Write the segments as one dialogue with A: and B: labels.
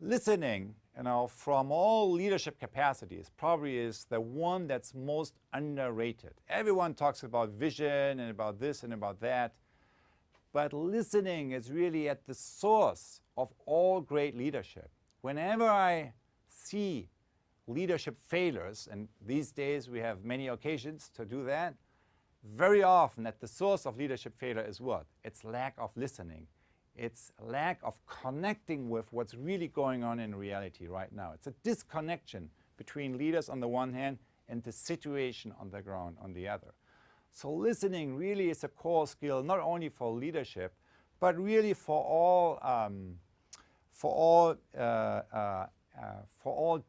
A: listening, from all leadership capacities, probably is the one that's most underrated. Everyone talks about vision and about this and about that, but listening is really at the source of all great leadership. Whenever I see leadership failures, and these days we have many occasions to do that, very often at the source of leadership failure is what? It's lack of listening. It's lack of connecting with what's really going on in reality right now. It's a disconnection between leaders on the one hand and the situation on the ground on the other. So listening really is a core skill, not only for leadership, but really for all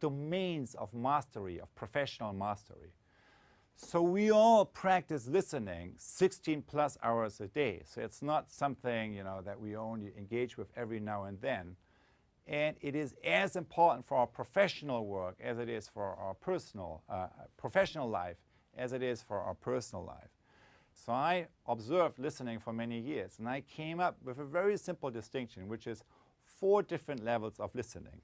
A: domains of mastery, of professional mastery. So we all practice listening 16 plus hours a day. So it's not something, that we only engage with every now and then. And it is as important for our professional work as it is for our professional life as it is for our personal life. So I observed listening for many years, and I came up with a very simple distinction, which is 4 different levels of listening.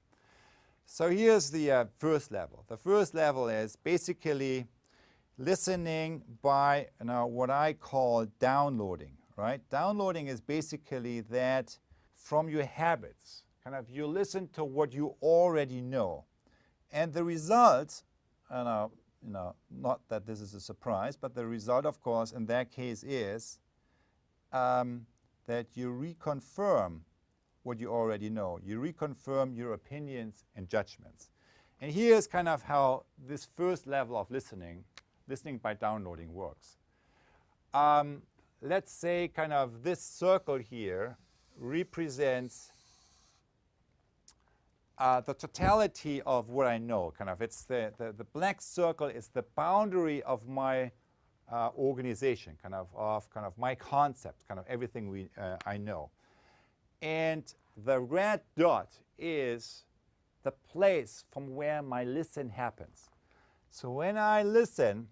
A: So here's the first level. The first level is basically listening by what I call downloading, right? Downloading is basically that from your habits, you listen to what you already know. And the result, not that this is a surprise, but the result, of course, in that case is that you reconfirm what you already know. You reconfirm your opinions and judgments. And here's how this first level of listening by downloading works. Let's say this circle here represents the totality of what I know. It's the black circle is the boundary of my organization, of my concept, everything I know. And the red dot is the place from where my listen happens. So when I listen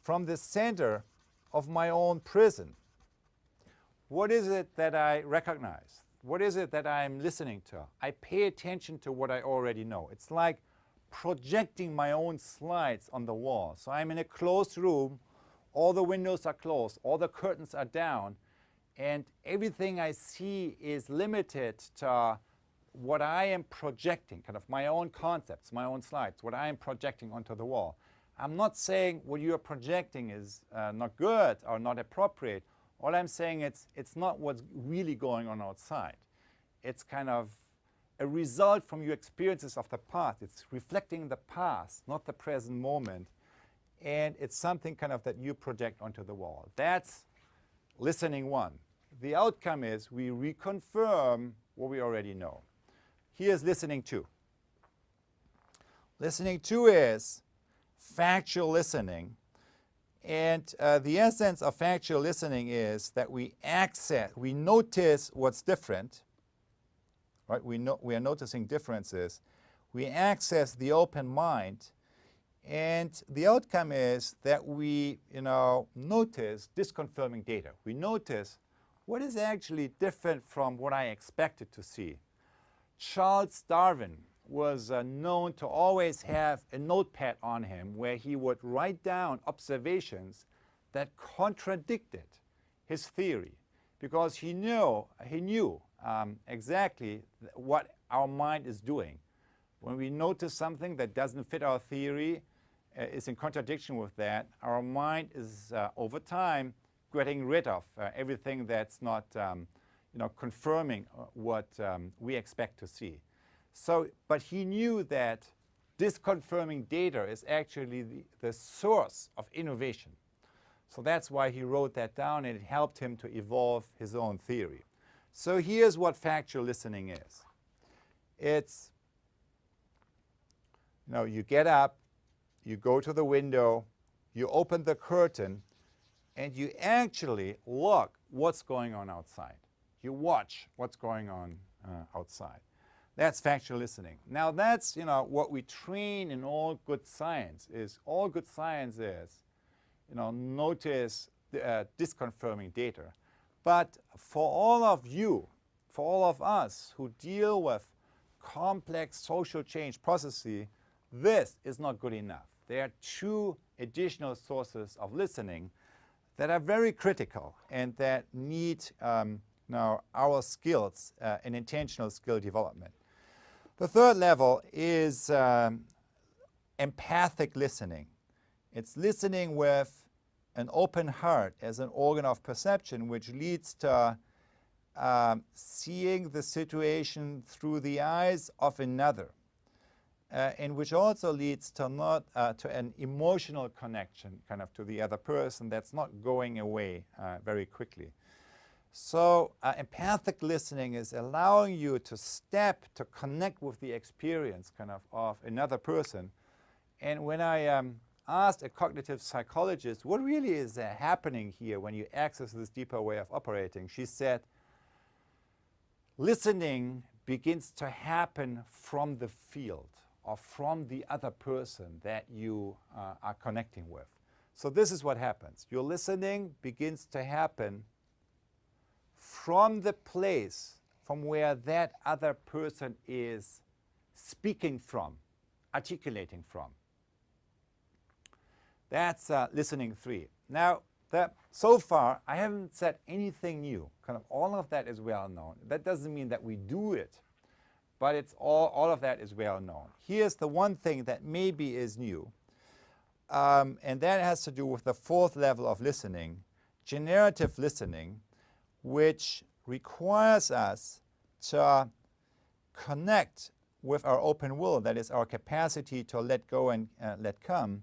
A: from the center of my own prison, what is it that I recognize? What is it that I'm listening to? I pay attention to what I already know. It's like projecting my own slides on the wall. So I'm in a closed room, all the windows are closed, all the curtains are down, and everything I see is limited to what I am projecting, my own concepts, my own slides, what I am projecting onto the wall. I'm not saying what you're projecting is not good or not appropriate. All I'm saying it's not what's really going on outside. It's a result from your experiences of the past. It's reflecting the past, not the present moment. And it's something that you project onto the wall. That's listening 1. The outcome is we reconfirm what we already know. Here's listening 2. Listening 2 is factual listening. And the essence of factual listening is that we notice what's different, right? We are noticing differences. We access the open mind. And the outcome is that we, notice disconfirming data. We notice what is actually different from what I expected to see. Charles Darwin was known to always have a notepad on him where he would write down observations that contradicted his theory, because he knew exactly what our mind is doing. When we notice something that doesn't fit our theory, is in contradiction with that, our mind is over time getting rid of everything that's not confirming what we expect to see. So, but he knew that disconfirming data is actually the source of innovation. So that's why he wrote that down, and it helped him to evolve his own theory. So here's what factual listening is. It's, you get up, you go to the window, you open the curtain, and you actually look what's going on outside. You watch what's going on outside. That's factual listening. Now that's, what we train in all good science is, notice disconfirming data. But for all of you, for all of us who deal with complex social change processes, this is not good enough. There are two additional sources of listening that are very critical and that need now our skills and intentional skill development. The third level is empathic listening. It's listening with an open heart as an organ of perception, which leads to seeing the situation through the eyes of another, and which also leads to to an emotional connection kind of to the other person that's not going away very quickly. So empathic listening is allowing you to step to connect with the experience kind of another person. And when I asked a cognitive psychologist, what really is happening here when you access this deeper way of operating, she said, listening begins to happen from the field or from the other person that you are connecting with. So this is what happens. Your listening begins to happen from the place from where that other person is speaking from, articulating from. That's listening 3. Now, so far, I haven't said anything new. Kind of all of that is well known. That doesn't mean that we do it, but it's all of that is well known. Here's the one thing that maybe is new, and that has to do with the fourth level of listening, generative listening, which requires us to connect with our open will, that is our capacity to let go and let come,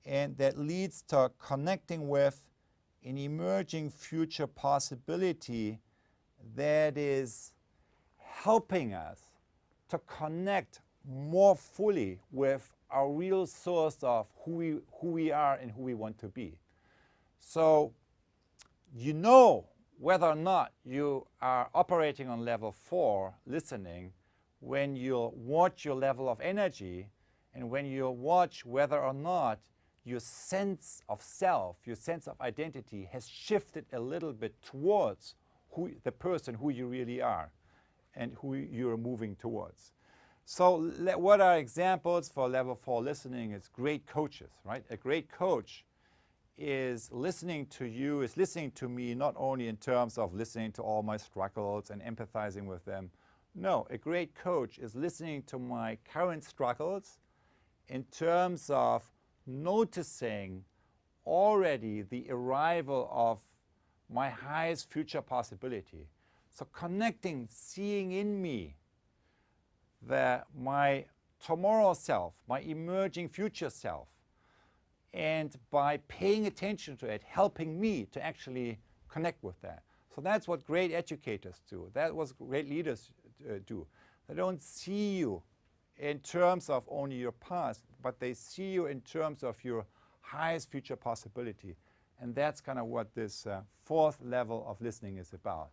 A: and that leads to connecting with an emerging future possibility that is helping us to connect more fully with our real source of who we are and who we want to be. So you know whether or not you are operating on level 4 listening when you watch your level of energy and when you watch whether or not your sense of self, your sense of identity has shifted a little bit towards the person who you really are and who you're moving towards. So what are examples for level 4 listening? It's great coaches, right? A great coach is listening to you, is listening to me, not only in terms of listening to all my struggles and empathizing with them. No, a great coach is listening to my current struggles in terms of noticing already the arrival of my highest future possibility. So connecting, seeing in me my tomorrow self, my emerging future self, and by paying attention to it, helping me to actually connect with that. So that's what great educators do. That's what great leaders do. They don't see you in terms of only your past, but they see you in terms of your highest future possibility. And that's kind of what this fourth level of listening is about.